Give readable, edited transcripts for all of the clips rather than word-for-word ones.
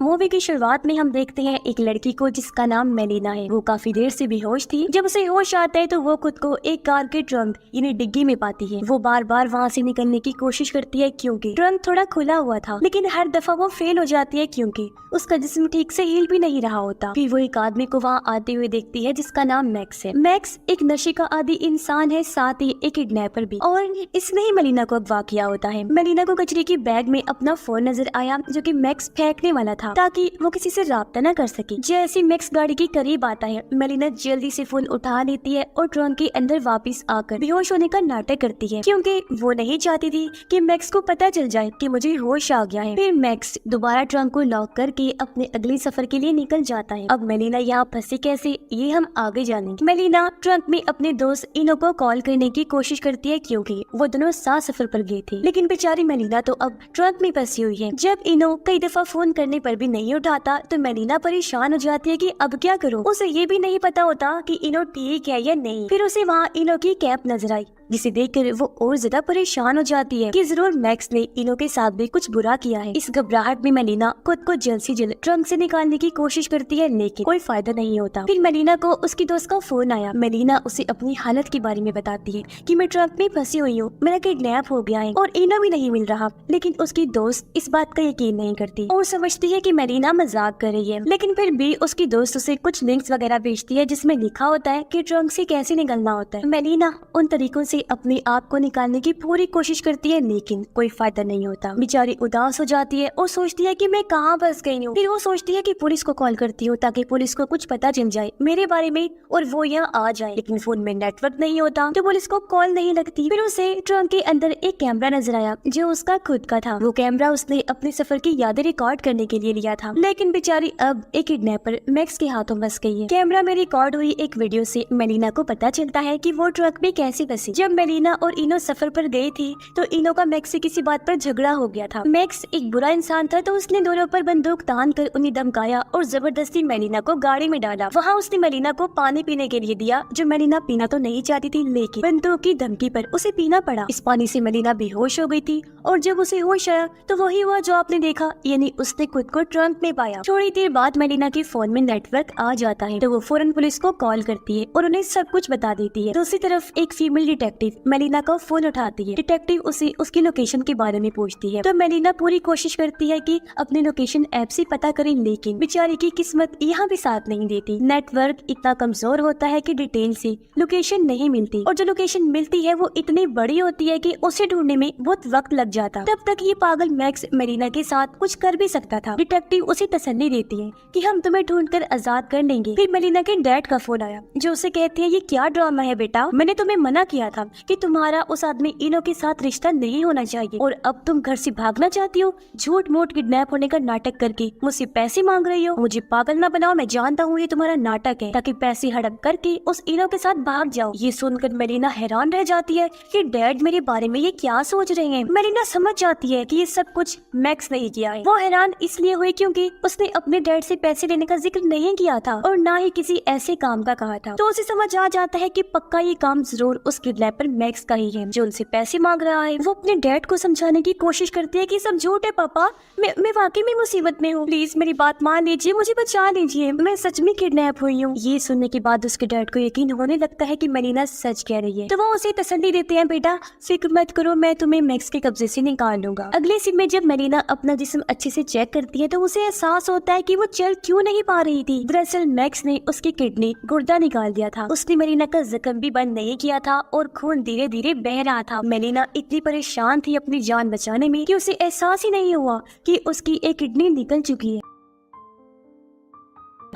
Movie की शुरुआत में हम देखते हैं एक लड़की को जिसका नाम मेलिना है। वो काफी देर से बेहोश थी। जब उसे होश आता है तो वो खुद को एक कार के ट्रंक यानी डिग्गी में पाती है। वो बार बार वहाँ से निकलने की कोशिश करती है क्योंकि ट्रंक थोड़ा खुला हुआ था, लेकिन हर दफा वो फेल हो जाती है क्योंकि उसका जिस्म ठीक से हिल भी नहीं रहा होता। फिर वो एक आदमी को वहाँ आते हुए देखती है जिसका नाम मैक्स है। मैक्स एक नशे का आदी इंसान है, साथ ही एक किडनैपर भी, और इसने ही मेलिना को अगवा किया होता है। मेलिना को कचरे की बैग में अपना फोन नजर आया जो कि मैक्स फेंकने वाला था ताकि वो किसी से राब्ता न कर सके। जैसे मैक्स गाड़ी के करीब आता है, मेलिना जल्दी से फोन उठा लेती है और ट्रंक के अंदर वापस आकर बेहोश होने का नाटक करती है क्योंकि वो नहीं चाहती थी कि मैक्स को पता चल जाए कि मुझे होश आ गया है। फिर मैक्स दोबारा ट्रंक को लॉक करके अपने अगले सफर के लिए निकल जाता है। अब मेलिना यहाँ फंसी कैसे, ये हम आगे जानेंगे। मेलिना ट्रंक में अपने दोस्त इनो को कॉल करने की कोशिश करती है क्योंकि वो दोनों साथ सफर पर गए थे, लेकिन बेचारी मेलिना तो अब ट्रंक में फंसी हुई है। जब इनो कई दफा फोन करने पर भी नहीं उठाता तो मेलिना परेशान हो जाती है कि अब क्या करूं। उसे ये भी नहीं पता होता कि इनो ठीक है या नहीं। फिर उसे वहाँ इनो की कैप नजर आई जिसे देखकर वो और ज्यादा परेशान हो जाती है कि जरूर मैक्स ने इनो के साथ भी कुछ बुरा किया है। इस घबराहट में मेलिना खुद को जल्द से जल्द ट्रंक से निकालने की कोशिश करती है, लेकिन कोई फायदा नहीं होता। फिर मेलिना को उसकी दोस्त का फोन आया। मेलिना उसे अपनी हालत के बारे में बताती है कि मैं ट्रंक में फंसी हुई हूँ, मेरा किडनैप हो गया है और इनो भी नहीं मिल रहा। लेकिन उसकी दोस्त इस बात का यकीन नहीं करती और समझती है कि मेलिना मजाक कर रही है। लेकिन फिर भी उसकी दोस्त उसे कुछ लिंक्स वगैरह भेजती है जिसमें लिखा होता है कि ट्रंक से कैसे निकलना होता है। मेलिना उन तरीकों से अपने आप को निकालने की पूरी कोशिश करती है, लेकिन कोई फायदा नहीं होता। बेचारी उदास हो जाती है और सोचती है कि मैं कहाँ फंस गई हूँ। फिर वो सोचती है कि पुलिस को कॉल करती हूँ ताकि पुलिस को कुछ पता चल जाए मेरे बारे में और वो यहाँ आ जाए, लेकिन फोन में नेटवर्क नहीं होता तो पुलिस को कॉल नहीं लगती। फिर उसे ट्रंक के अंदर एक कैमरा नजर आया जो उसका खुद का था। वो कैमरा उसने अपने सफर की यादें रिकॉर्ड करने के लिए लिया था, लेकिन बेचारी अब एक किडनैपर मैक्स के हाथों फंस गई है। कैमरा में रिकॉर्ड हुई एक वीडियो से मेलिना को पता चलता है कि वो ट्रक में कैसे फंसी। जब मेलिना और इनो सफर पर गई थी तो इनो का मैक्स से किसी बात पर झगड़ा हो गया था। मैक्स एक बुरा इंसान था तो उसने दोनों पर बंदूक तान कर उन्हें धमकाया और जबरदस्ती मेलिना को गाड़ी में डाला। वहाँ उसने मेलिना को पानी पीने के लिए दिया जो मेलिना पीना तो नहीं चाहती थी, लेकिन बंदूक की धमकी पर उसे पीना पड़ा। इस पानी से मेलिना बेहोश हो गई थी और जब उसे होश आया तो वही हुआ जो आपने देखा, यानी उसने खुद को ट्रंक में पाया। थोड़ी देर बाद मेलिना के फोन में नेटवर्क आ जाता है तो वो फौरन पुलिस को कॉल करती है और उन्हें सब कुछ बता देती है। दूसरी तरफ एक फीमेल डिटेक्टिव मेलिना का फोन उठाती है। डिटेक्टिव उसे उसकी लोकेशन के बारे में पूछती है तो मेलिना पूरी कोशिश करती है कि अपनी लोकेशन ऐप से पता करे, लेकिन बेचारी की किस्मत यहाँ भी साथ नहीं देती। नेटवर्क इतना कमजोर होता है कि डिटेल से लोकेशन नहीं मिलती और जो लोकेशन मिलती है वो इतनी बड़ी होती है कि उसे ढूंढने में बहुत वक्त लग जाता। तब तक ये पागल मैक्स मेलिना के साथ कुछ कर भी सकता था। डिटेक्टिव उसे तसल्ली देती है कि हम तुम्हें ढूंढकर आजाद कर लेंगे। फिर मेलिना के डैड का फोन आया जो उसे कहते हैं ये क्या ड्रामा है बेटा, मैंने तुम्हें मना किया था कि तुम्हारा उस आदमी इनो के साथ रिश्ता नहीं होना चाहिए और अब तुम घर से भागना चाहती हो। झूठ मूठ किडनैप होने का नाटक करके मुझसे पैसे मांग रही हो। मुझे पागल ना बनाओ, मैं जानता हूँ ये तुम्हारा नाटक है ताकि पैसे हड़प करके उस इनो के साथ भाग जाओ। ये सुनकर मेलिना हैरान रह जाती है कि डैड मेरे बारे में ये क्या सोच रहे हैं। मेलिना समझ जाती है कि ये सब कुछ मैक्स ने किया है। वो हैरान इसलिए हुई क्योंकि उसने अपने डैड से पैसे लेने का जिक्र नहीं किया था और ना ही किसी ऐसे काम का कहा था। तो उसे समझ आ जाता है कि पक्का ये काम जरूर उस किडनैपर मैक्स का ही है जो उनसे पैसे मांग रहा है। वो अपने डैड को समझाने की कोशिश करती है कि सब झूठ है पापा, मैं वाकई में मुसीबत में हूँ, प्लीज मेरी बात मान लीजिए, मुझे बचा लीजिए, मैं सच में किडनैप हुई हूँ। ये सुनने के बाद उसके डैड को यकीन होने लगता है कि मेलिना सच कह रही है तो वो उसे तसल्ली देते हैं, बेटा फिक्र मत करो, मैं तुम्हें मैक्स के कब्जे से निकाल लूंगा। अगले सीन में जब मेलिना अपना जिस्म अच्छे से चेक करती है तो उसे एहसास होता है कि वो चल क्यों नहीं पा रही थी। दरअसल मैक्स ने उसकी किडनी गुर्दा निकाल दिया था। उसने मेलिना का जख्म भी बंद नहीं किया था और खून धीरे धीरे बह रहा था। मेलिना इतनी परेशान थी अपनी जान बचाने में कि उसे एहसास ही नहीं हुआ कि उसकी एक किडनी निकल चुकी है।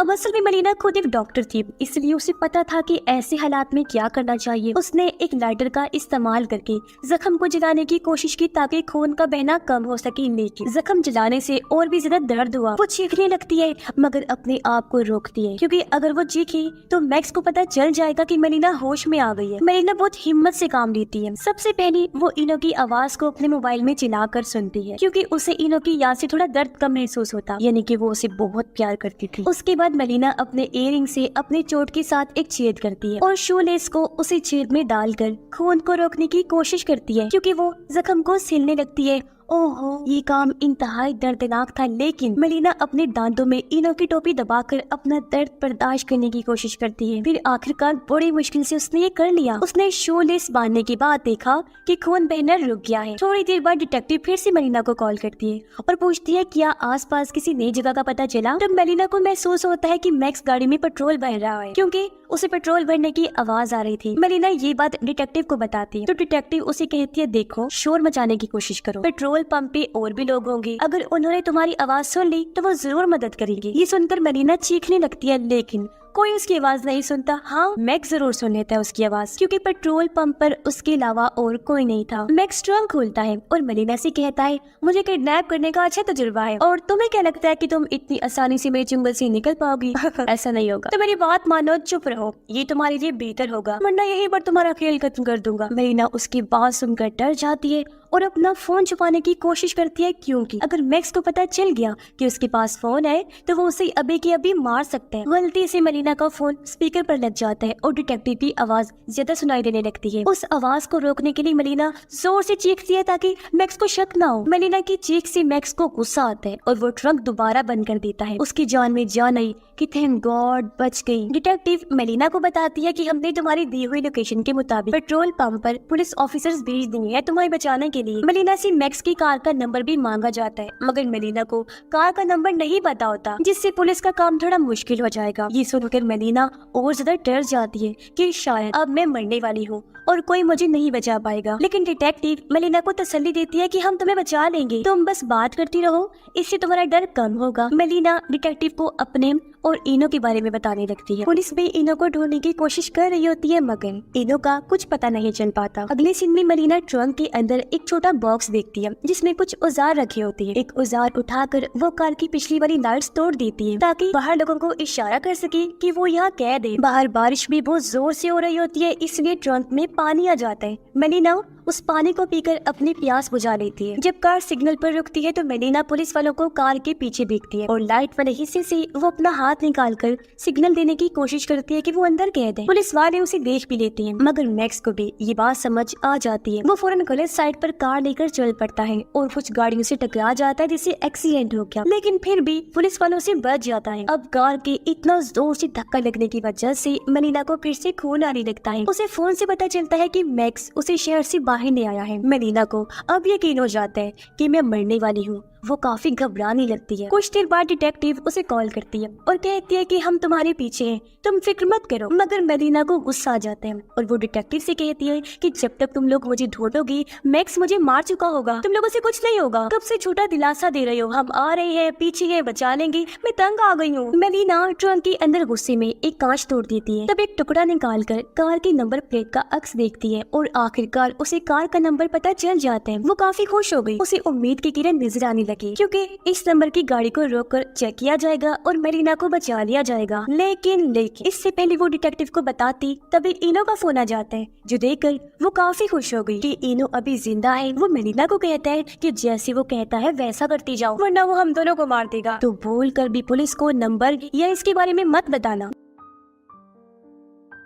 अब असल में मेलिना खुद एक डॉक्टर थी, इसलिए उसे पता था कि ऐसे हालात में क्या करना चाहिए। उसने एक लाइटर का इस्तेमाल करके जख्म को जलाने की कोशिश की ताकि खून का बहना कम हो सके, लेकिन जख्म जलाने से और भी ज्यादा दर्द हुआ। वो चीखने लगती है मगर अपने आप को रोकती है क्योंकि अगर वो चीखी तो मैक्स को पता चल जाएगा कि मेलिना होश में आ गई है। मेलिना बहुत हिम्मत से काम लेती है। सबसे पहले वो इनो की आवाज को अपने मोबाइल में चिल्लाकर सुनती है क्योंकि उसे इनो की याद से थोड़ा दर्द कम महसूस होता, यानी कि वो उसे बहुत प्यार करती थी। उसके बाद मेलिना अपने इयररिंग से अपने चोट के साथ एक छेद करती है और शूलेस को उसी छेद में डालकर खून को रोकने की कोशिश करती है क्योंकि वो जख्म को सिलने लगती है ओहो, ये काम इंतहाई दर्दनाक था, लेकिन मेलिना अपने दांतों में इनो की टोपी दबाकर अपना दर्द बर्दाश्त करने की कोशिश करती है। फिर आखिरकार बड़ी मुश्किल से उसने ये कर लिया। उसने शूलेस बांधने के बाद देखा कि खून बहना रुक गया है। थोड़ी देर बाद डिटेक्टिव फिर से मेलिना को कॉल करती है और पूछती है क्या आसपास किसी नई जगह का पता चला। तब मेलिना को महसूस होता है कि मैक्स गाड़ी में पेट्रोल भर रहा है, क्योंकि उसे पेट्रोल भरने की आवाज आ रही थी। मेलिना ये बात डिटेक्टिव को बताती है तो डिटेक्टिव उसे कहती है देखो, शोर मचाने की कोशिश करो, पेट्रोल पंप पे और भी लोग होंगे, अगर उन्होंने तुम्हारी आवाज सुन ली तो वो जरूर मदद करेंगे। ये सुनकर मेलिना चीखने लगती है, लेकिन कोई उसकी आवाज नहीं सुनता। हाँ, मैक्स जरूर सुन लेता है उसकी आवाज, क्योंकि पेट्रोल पंप पर उसके अलावा और कोई नहीं था। मैक्स ट्रंक खोलता है और मेलिना से कहता है मुझे किडनैप करने का अच्छा तजुर्बा है, और तुम्हें क्या लगता है कि तुम इतनी आसानी से मेरे चुंगल से निकल पाओगी? ऐसा नहीं होगा, तो मेरी बात मानो, चुप रहो, ये तुम्हारे लिए बेहतर होगा, वरना यही पर तुम्हारा खेल खत्म कर दूंगा। मेलिना उसकी बात सुनकर डर जाती है और अपना फोन छुपाने की कोशिश करती है, क्योंकि अगर मैक्स को पता चल गया कि उसके पास फोन है तो वो उसे अभी के अभी मार सकते हैं। गलती से मेलिना का फोन स्पीकर पर लग जाता है और डिटेक्टिव की आवाज ज्यादा सुनाई देने लगती है। उस आवाज को रोकने के लिए मेलिना जोर से चीखती है ताकि मैक्स को शक ना हो। मेलिना की चीख से मैक्स को गुस्सा आता है और वो ट्रंक दोबारा बंद कर देता है। उसकी जान में जान आई कि थैंक गॉड बच गई। डिटेक्टिव मेलिना को बताती है कि हमने तुम्हारी दी हुई लोकेशन के मुताबिक पेट्रोल पंप पर पुलिस ऑफिसर्स भेज दिए हैं तुम्हें बचाने के लिए। मेलिना से मैक्स की कार का नंबर भी मांगा जाता है, मगर मेलिना को कार का नंबर नहीं पता होता, जिससे पुलिस का काम थोड़ा मुश्किल हो जाएगा। ये सुनकर मेलिना और ज्यादा डर जाती है कि शायद अब मैं मरने वाली हूँ और कोई मुझे नहीं बचा पाएगा। लेकिन डिटेक्टिव मेलिना को तसल्ली देती है कि हम तुम्हें बचा लेंगे, तुम बस बात करती रहो, इससे तुम्हारा डर कम होगा। मेलिना डिटेक्टिव को अपने और इनो के बारे में बताने लगती है। पुलिस भी इनो को ढूंढने की कोशिश कर रही होती है, मगर इनो का कुछ पता नहीं चल पाता। अगले सीन में मेलिना ट्रंक के अंदर एक छोटा बॉक्स देखती है जिसमें कुछ औजार रखे होते हैं। एक औजार उठाकर वो कार की पिछली वाली लाइट्स तोड़ देती है ताकि बाहर लोगों को इशारा कर सके कि वो यहाँ कैद है। बाहर बारिश भी बहुत जोर से हो रही होती है, इसलिए ट्रंक में पानी आ जाता है। मेलिना उस पानी को पीकर अपनी प्यास बुझा लेती है। जब कार सिग्नल पर रुकती है तो मेलिना पुलिस वालों को कार के पीछे देखती है और लाइट वाले हिस्से से वो अपना हाथ निकालकर सिग्नल देने की कोशिश करती है कि वो अंदर कैद है। पुलिस वाले उसे देख भी लेते हैं, मगर मैक्स को भी ये बात समझ आ जाती है। वो फौरन गलत साइड पर कार लेकर चल पड़ता है और कुछ गाड़ियों से टकरा जाता है जिससे एक्सीडेंट हो गया, लेकिन फिर भी पुलिस वालों से बच जाता है। अब कार के इतना जोर से धक्का लगने की वजह से मेलिना को फिर से खून आने लगता है। उसे फोन से पता चलता है कि मैक्स उसे शहर से बाहर नहीं आया है। मेलिना को अब यकीन हो जाता है कि मैं मरने वाली हूँ। वो काफी घबराने लगती है। कुछ देर बाद डिटेक्टिव उसे कॉल करती है और कहती है कि हम तुम्हारे पीछे हैं, तुम फिक्र मत करो। मगर मेलिना को गुस्सा आ जाता है और वो डिटेक्टिव से कहती है कि जब तक तुम लोग मुझे ढूंढोगी मैक्स मुझे मार चुका होगा, तुम लोगों से कुछ नहीं होगा। कब से छोटा दिलासा दे रही हो, हम आ रहे हैं, पीछे है, बचा लेंगे, मैं तंग आ गई हूँ। मेलिना ट्रंक के अंदर गुस्से में एक कांच तोड़ देती है, तब एक टुकड़ा निकाल कर कार की नंबर प्लेट का अक्स देखती है और आखिरकार उसे कार का नंबर पता चल जाता है। वो काफी खुश हो गई। उसे उम्मीद की किरण नजर आने लगी, क्योंकि इस नंबर की गाड़ी को रोककर चेक किया जाएगा और मेलिना को बचा लिया जाएगा। लेकिन इससे पहले वो डिटेक्टिव को बताती तभी इनो का फोन आ जाता है, जो देखकर वो काफी खुश हो गई कि इनो अभी जिंदा है। वो मेलिना को कहता है कि जैसे वो कहता है वैसा करती जाओ, वरना वो हम दोनों को मार देगा, तो भूल कर भी पुलिस को नंबर या इसके बारे में मत बताना।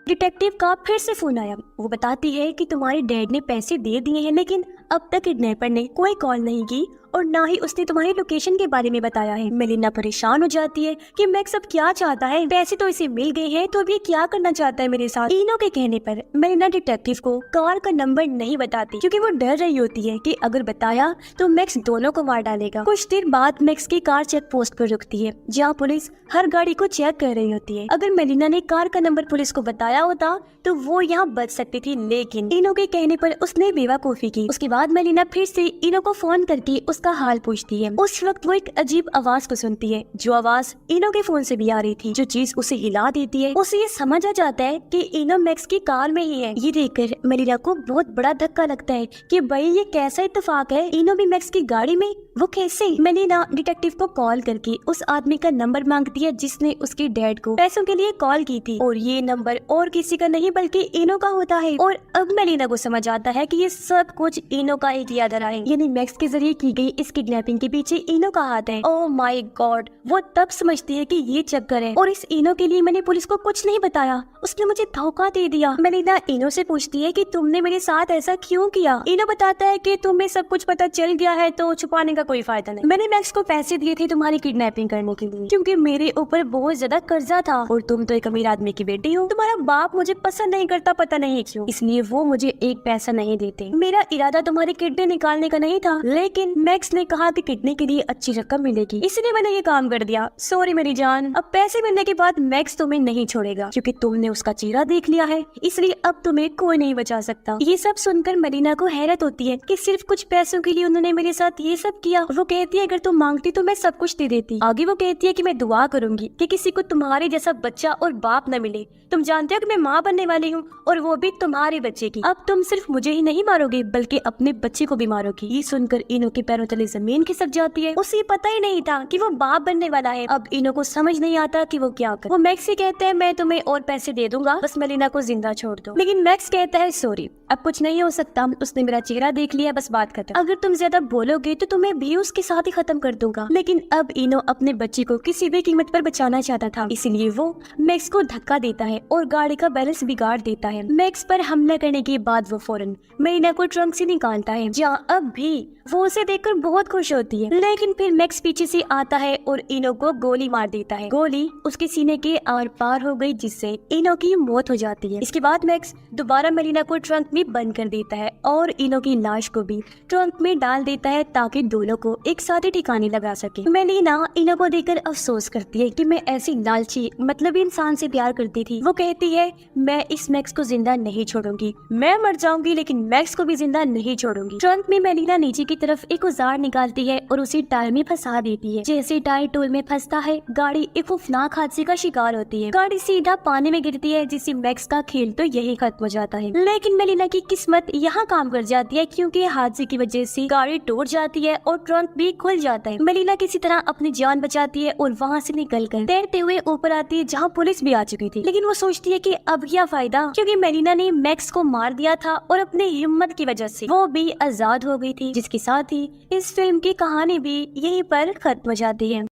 डिटेक्टिव का फिर से फोन आया। वो बताती है कि तुम्हारे डैड ने पैसे दे दिए हैं, लेकिन अब तक किडनैपर ने कोई कॉल नहीं की और ना ही उसने तुम्हारी लोकेशन के बारे में बताया है। मेलिना परेशान हो जाती है कि मैक्स अब क्या चाहता है, पैसे तो इसे मिल गए हैं, तो अब ये क्या करना चाहता है मेरे साथ। इनो के कहने पर मेलिना डिटेक्टिव को कार का नंबर नहीं बताती, क्योंकि वो डर रही होती है कि अगर बताया तो मैक्स दोनों को मार डालेगा। कुछ देर बाद मैक्स की कार चेक पोस्ट पर रुकती है, जहाँ पुलिस हर गाड़ी को चेक कर रही होती है। अगर मेलिना ने कार का नंबर पुलिस को बताया होता तो वो यहाँ बच सकती थी, लेकिन इनो के कहने पर उसने बेवकूफी की। उसके बाद मेलिना फिर से इनो को फोन करके उसका हाल पूछती है। उस वक्त वो एक अजीब आवाज को सुनती है, जो आवाज इनो के फोन से भी आ रही थी, जो चीज उसे हिला देती है। उसे ये समझ आ जाता है कि इनो मैक्स की कार में ही है। ये देखकर मेलिना को बहुत बड़ा धक्का लगता है कि भाई ये कैसा इत्तेफाक है, इनो भी मैक्स की गाड़ी में, वो कैसे। मेलिना डिटेक्टिव को कॉल करके उस आदमी का नंबर मांगती है जिसने उसके डैड को पैसों के लिए कॉल की थी, और ये नंबर और किसी का नहीं बल्कि इनो का होता है। और अब मेलिना को समझ आता है कि ये सब कुछ इनो का एक यादरा है, यानी मैक्स के जरिए की गई इस किडनैपिंग के पीछे इनो का हाथ है। ओह माय गॉड, वो तब समझती है कि ये चक्कर है और इस इनो के लिए मैंने पुलिस को कुछ नहीं बताया, उसने मुझे धोखा दे दिया। मेलिना इनो से पूछती है कि तुमने मेरे साथ ऐसा क्यों किया। इनो बताता है कि तुम्हें सब कुछ पता चल गया है तो छुपाने का कोई फायदा नहीं। मैंने मैक्स को पैसे दिए थे तुम्हारी किडनैपिंग करने के लिए क्योंकि मेरे ऊपर बहुत ज्यादा कर्जा था और तुम तो एक अमीर आदमी की बेटी हो। तुम्हारा बाप मुझे पसंद नहीं करता, पता नहीं क्यों, इसलिए वो मुझे एक पैसा नहीं देते। मेरा इरादा तुम्हारी किडनी निकालने का नहीं था, लेकिन मैक्स ने कहा कि किडनी के लिए अच्छी रकम मिलेगी, इसलिए मैंने ये काम कर दिया। सॉरी मेरी जान। अब पैसे मिलने के बाद मैक्स तुम्हें नहीं छोड़ेगा क्योंकि तुमने उसका चेहरा देख लिया है, इसलिए अब तुम्हें कोई नहीं बचा सकता। ये सब सुनकर मेलिना को हैरत होती है कि सिर्फ कुछ पैसों के लिए उन्होंने मेरे साथ ये सब किया। वो कहती है अगर तुम मांगती तो मैं सब कुछ दे देती। आगे वो कहती है कि मैं दुआ करूंगी कि किसी को तुम्हारे जैसा बच्चा और बाप न मिले। तुम जानते हो कि मैं माँ बनने वाली हूँ और वो भी तुम्हारे बच्चे की। अब तुम सिर्फ मुझे ही नहीं मारोगे बल्कि अपने बच्चे को भी मारोगी। ये सुनकर इनो के पैरों तले जमीन खिसक जाती है। उसे पता ही नहीं था कि वो बाप बनने वाला है। अब इनो को समझ नहीं आता कि वो क्या करे। वो मैक्स से कहते हैं मैं तुम्हें और पैसे दे दूंगा, बस मेलिना को जिंदा छोड़ दो। लेकिन मैक्स कहता है सॉरी, अब कुछ नहीं हो सकता, उसने मेरा चेहरा देख लिया, बस बात खत्म। अगर तुम ज्यादा बोलोगे तो तुम्हें भी उसके साथ ही खत्म कर दूंगा। लेकिन अब इनो अपने बच्चे को किसी भी कीमत पर बचाना चाहता था, इसलिए वो मैक्स को धक्का देता है और गाड़ी का बैलेंस बिगाड़ देता है। मैक्स पर हमला करने के बाद वो फौरन मेलिना को ट्रंक से निकालता है, जहाँ अब भी वो उसे देखकर बहुत खुश होती है। लेकिन फिर मैक्स पीछे से आता है और इनो को गोली मार देता है। गोली उसके सीने के आर पार हो गई, जिससे इनो की मौत हो जाती है। इसके बाद मैक्स दोबारा मेलिना को ट्रंक में बंद कर देता है और इनो की लाश को भी ट्रंक में डाल देता है ताकि दोनों को एक साथ ही ठिकाने लगा सके। मेलिना इनो को देखकर अफसोस करती है कि मैं ऐसी लालची मतलब इंसान से प्यार करती थी। वो कहती है मैं इस मैक्स को जिंदा नहीं छोड़ूंगी, मैं मर जाऊंगी लेकिन मैक्स को भी जिंदा नहीं छोड़ूंगी। ट्रंक में मेलिना नीचे की तरफ एक औजार निकालती है और उसे टायर में फंसा देती है। जैसे टायर टूल में फंसता है, गाड़ी एक खौफनाक हादसे का शिकार होती है। गाड़ी सीधा पानी में गिरती है, जिससे मैक्स का खेल तो यही खत्म हो जाता है। लेकिन मेलिना की किस्मत यहाँ काम कर जाती है क्योंकि हादसे की वजह से गाड़ी टूट जाती है और ट्रंक भी खुल जाता है। मेलिना किसी तरह अपनी जान बचाती है और वहाँ से निकलकर तैरते हुए ऊपर आती है जहाँ पुलिस भी आ चुकी थी। लेकिन वो सोचती है कि अब क्या फायदा, क्योंकि मेलिना ने मैक्स को मार दिया था और अपनी हिम्मत की वजह से वो भी आजाद हो गई थी। जिसके साथ ही इस फिल्म की कहानी भी यहीं पर खत्म हो जाती है।